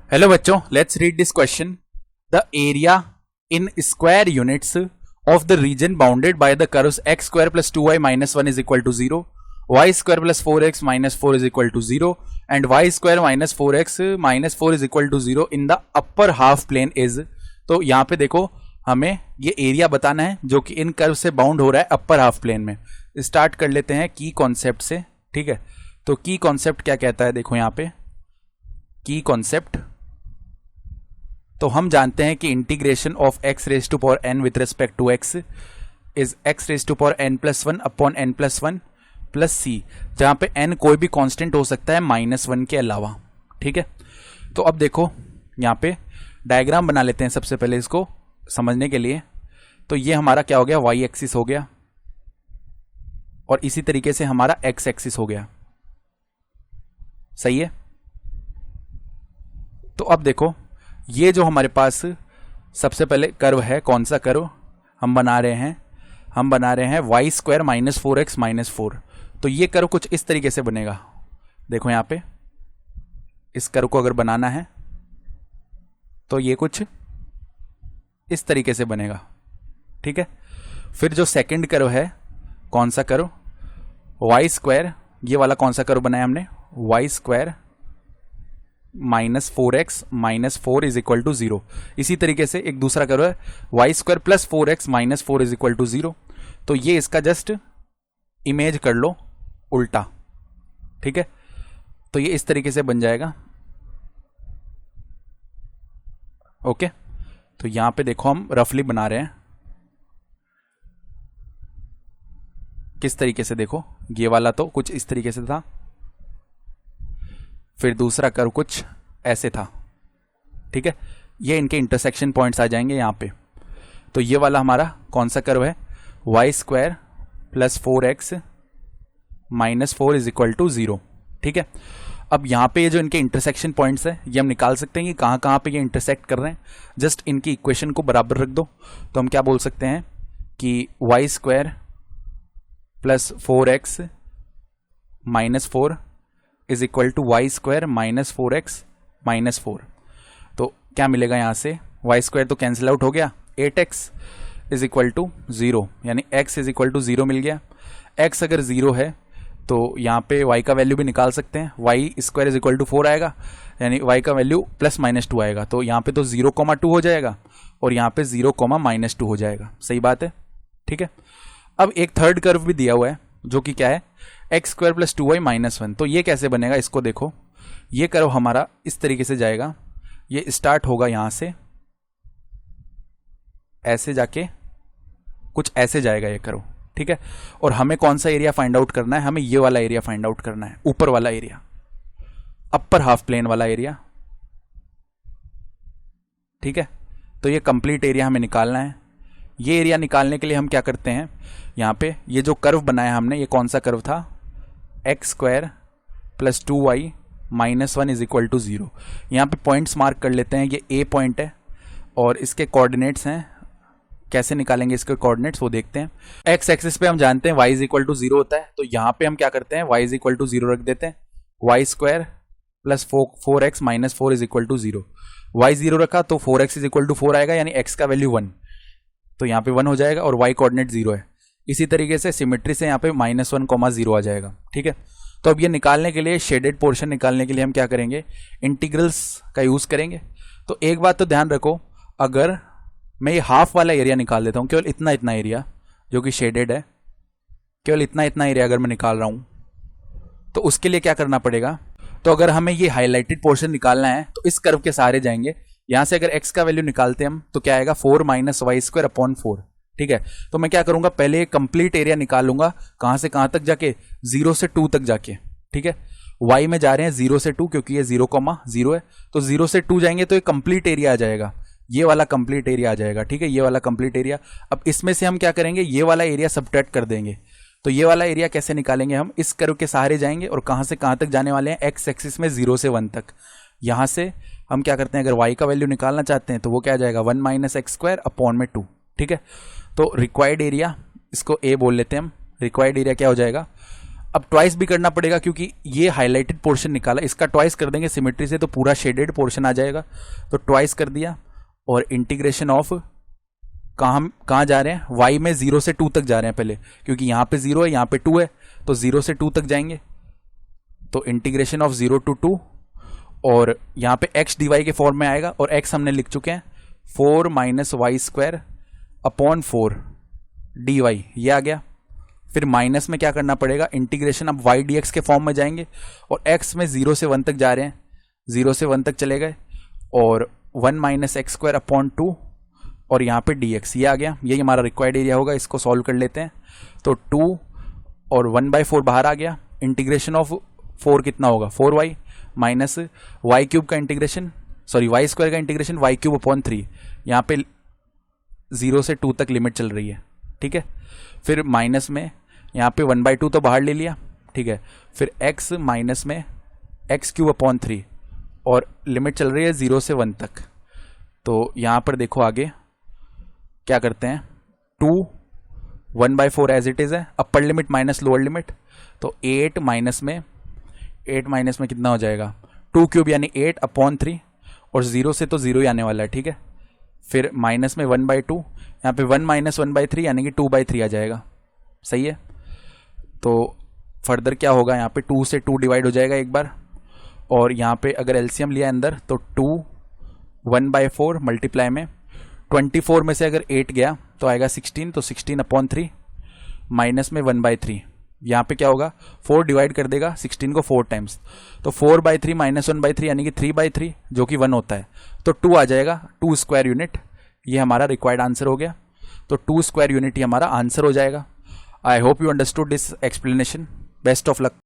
Hello बच्चों, let's read this question. The area in square units of the region bounded by the curves x square plus 2y minus 1 is equal to 0, y square plus 4x minus 4 is equal to 0 and y square minus 4x minus 4 is equal to 0 in the upper half plane is. तो यहाँ पे देखो, हमें ये area बताना है जो कि इन कर्व से बाउंड हो रहा है अपर हाफ प्लेन में। स्टार्ट कर लेते हैं की कॉन्सेप्ट से, ठीक है। तो की कॉन्सेप्ट क्या कहता है, देखो यहाँ पे की कॉन्सेप्ट। तो हम जानते हैं कि integration of x raise to power n with respect to x is x raise to power n plus 1 upon n plus 1 plus C, जहां पे n कोई भी कांस्टेंट हो सकता है -1 के अलावा, ठीक है। तो अब देखो यहाँ पे डायग्राम बना लेते हैं सबसे पहले इसको समझने के लिए। तो ये हमारा क्या हो गया, y एक्सिस हो गया और इसी तरीके से हमारा x एक्सिस हो गया, सही है। तो अब देखो ये जो हमारे पास सबसे पहले कर्व है, कौन सा कर्व हम बना रहे हैं, हम बना रहे हैं y square minus 4x minus 4। तो ये कर्व कुछ इस तरीके से बनेगा। देखो यहाँ पे इस कर्व को अगर बनाना है तो ये कुछ इस तरीके से बनेगा, ठीक है। फिर जो सेकंड कर्व है, कौन सा कर्व, वाई स्क्वायर, ये वाला कौन सा कर्व बनाया हमने, y square minus 4x minus 4 is equal to 0। इसी तरीके से एक दूसरा कर्व है y square plus 4x minus 4 is equal to 0। तो ये इसका जस्ट इमेज कर लो उल्टा, ठीक है। तो ये इस तरीके से बन जाएगा, ओके। तो यहां पे देखो हम रफली बना रहे हैं किस तरीके से, देखो ये वाला तो कुछ इस तरीके से था, फिर दूसरा कर्व कुछ ऐसे था, ठीक है। ये इनके इंटरसेक्शन पॉइंट्स आ जाएंगे यहाँ पे। तो ये वाला हमारा कौन सा कर्व है, y square plus 4x minus 4 is equal to 0, ठीक है। अब यहाँ पे ये जो इनके इंटरसेक्शन पॉइंट्स है ये हम निकाल सकते हैं कि कहाँ कहाँ पे ये इंटरसेक्ट कर रहे हैं। जस्ट इनकी इक्वेशन को बराबर रख दो। तो हम क्या बोल सकते हैं कि y square plus 4x minus 4 is equal to y square minus 4x minus 4। तो क्या मिलेगा यहाँ से, वाई स्क्वायर तो कैंसिल आउट हो गया, 8x इज इक्वल टू 0, यानी x इज इक्वल टू 0 मिल गया। x अगर 0 है तो यहाँ पे y का वैल्यू भी निकाल सकते हैं, y square is equal to 4 आएगा, यानी y का वैल्यू प्लस माइनस 2 आएगा। तो यहाँ पे तो 0,2 हो जाएगा और यहाँ पे 0,-2 हो जाएगा, सही बात है, ठीक है। अब एक थर्ड कर्व भी दिया हुआ है जो कि क्या है, x square plus 2y minus 1। तो ये कैसे बनेगा, इसको देखो, ये कर्व हमारा इस तरीके से जाएगा, ये स्टार्ट होगा यहां से ऐसे जाके कुछ ऐसे जाएगा ये कर्व, ठीक है। और हमें कौन सा एरिया फाइंड आउट करना है, हमें ये वाला एरिया फाइंड आउट करना है, ऊपर वाला एरिया, अपर हाफ प्लेन वाला एरिया, ठीक है। तो ये कंप्लीट एरिया हमें निकालना है। ये एरिया निकालने के लिए हम क्या करते हैं, यहाँ पे ये जो कर्व बनाया हमने, ये कौन सा कर्व था, x square plus 2y minus 1 is equal to 0। यहाँ पे पॉइंट्स मार्क कर लेते हैं, ये ए पॉइंट है और इसके कोऑर्डिनेट्स हैं। कैसे निकालेंगे इसके कोऑर्डिनेट्स वो देखते हैं। एक्स एक्सिस पे हम जानते हैं y इज इक्वल टू 0 होता है, तो यहाँ पे हम क्या करते हैं, y इज इक्वल टू 0 रख देते हैं, y square plus 4x minus 4 is equal to 0। Y 0 रखा तो 4x इज इक्वल टू 4 आएगा, यानी x का वैल्यू 1, तो यहाँ पे 1 हो जाएगा और y कोऑर्डिनेट 0 है। इसी तरीके से सिमेट्री से यहाँ पे -1,0 आ जाएगा, ठीक है। तो अब ये निकालने के लिए, शेडेड पोर्शन निकालने के लिए हम क्या करेंगे, इंटीग्रल्स का यूज करेंगे। तो एक बात तो ध्यान रखो, अगर मैं ये हाफ वाला एरिया निकाल देता हूँ, केवल इतना इतना एरिया जो कि शेडेड है, केवल इतना इतना एरिया अगर मैं निकाल रहा हूँ, तो उसके लिए क्या करना पड़ेगा, तो अगर हमें ये हाईलाइटेड पोर्शन निकालना है तो इस कर्व के सहारे जाएंगे। यहां से अगर x का वैल्यू निकालते हैं हम तो क्या आएगा, 4 माइनस वाई स्क्वायर अपॉन 4, ठीक है। तो मैं क्या करूंगा, पहले कंप्लीट एरिया निकालूंगा, कहां से कहां तक जाके, 0 से 2 तक जाके, ठीक है। y में जा रहे हैं 0 से 2 क्योंकि ये 0,0 है, तो 0 से 2 जाएंगे तो ये कंप्लीट एरिया आ जाएगा, ये वाला कंप्लीट एरिया आ जाएगा, ठीक है, ये वाला कंप्लीट एरिया। अब इसमें से हम क्या करेंगे, ये वाला एरिया सबट्रैक्ट कर देंगे। तो ये वाला एरिया कैसे निकालेंगे, हम इस कर्व के सहारे जाएंगे और कहां से कहां तक जाने वाले हैं, एक्स एक्सिस में 0 से 1 तक। यहां से हम क्या करते हैं, अगर y का वैल्यू निकालना चाहते हैं तो वो क्या आ जाएगा, 1 माइनस एक्स स्क्वायर अपॉन में 2, ठीक है। तो रिक्वायर्ड एरिया, इसको a बोल लेते हैं हम, रिक्वायर्ड एरिया क्या हो जाएगा। अब ट्वाइस भी करना पड़ेगा क्योंकि ये हाईलाइटेड पोर्शन निकाला, इसका ट्वाइस कर देंगे सिमेट्री से तो पूरा शेडेड पोर्शन आ जाएगा। तो ट्वाइस कर दिया और इंटीग्रेशन ऑफ कहाँ जा रहे हैं, y में 0 से 2 तक जा रहे हैं पहले, क्योंकि यहाँ पे 0 है यहाँ पे 2 है, तो 0 से 2 तक जाएंगे। तो इंटीग्रेशन ऑफ 0 to 2 और यहाँ पे x dy के फॉर्म में आएगा और x हमने लिख चुके हैं 4 minus y square upon 4 dy, ये आ गया। फिर माइनस में क्या करना पड़ेगा, इंटीग्रेशन अब y dx के फॉर्म में जाएंगे और x में 0 से 1 तक जा रहे हैं, 0 से 1 तक चले गए और 1 माइनस एक्स स्क्वायर अपॉन 2 और यहाँ पे dx, ये आ गया। यही हमारा रिक्वायर्ड एरिया होगा, इसको सॉल्व कर लेते हैं। तो 2 और 1/4 बाहर आ गया। इंटीग्रेशन ऑफ 4 कितना होगा, 4y माइनस वाई क्यूब का इंटीग्रेशन, सॉरी वाई स्क्वायर का इंटीग्रेशन y क्यूब अपॉन 3, यहाँ पे 0 से 2 तक लिमिट चल रही है, ठीक है। फिर माइनस में यहाँ पे 1/2 तो बाहर ले लिया, ठीक है। फिर x माइनस में x क्यूब अपॉन 3 और लिमिट चल रही है 0 से 1 तक। तो यहाँ पर देखो आगे क्या करते हैं, 2 1/4 एज इट इज है, upper limit minus lower limit, तो 8 माइनस में कितना हो जाएगा, 2 क्यूब यानी 8 अपॉन 3 और 0 से तो 0 ही आने वाला है, ठीक है। फिर माइनस में 1/2, यहाँ पे 1 माइनस 1/3 यानी कि 2/3 आ जाएगा, सही है। तो फर्दर क्या होगा, यहाँ पे 2 से 2 डिवाइड हो जाएगा एक बार और यहाँ पे अगर एलसीएम लिया अंदर तो 2 1/4 मल्टीप्लाई में 24 में से अगर 8 गया तो आएगा 16, तो 16 अपॉन 3 माइनस में 1/3, यहाँ पे क्या होगा 4 डिवाइड कर देगा 16 को 4 टाइम्स, तो 4/3 माइनस 1/3 यानी कि 3/3 जो कि 1 होता है, तो 2 आ जाएगा 2 स्क्वायर यूनिट। ये हमारा रिक्वायर्ड आंसर हो गया। तो 2 स्क्वायर यूनिट ही हमारा आंसर हो जाएगा। I hope you understood this explanation. Best of luck.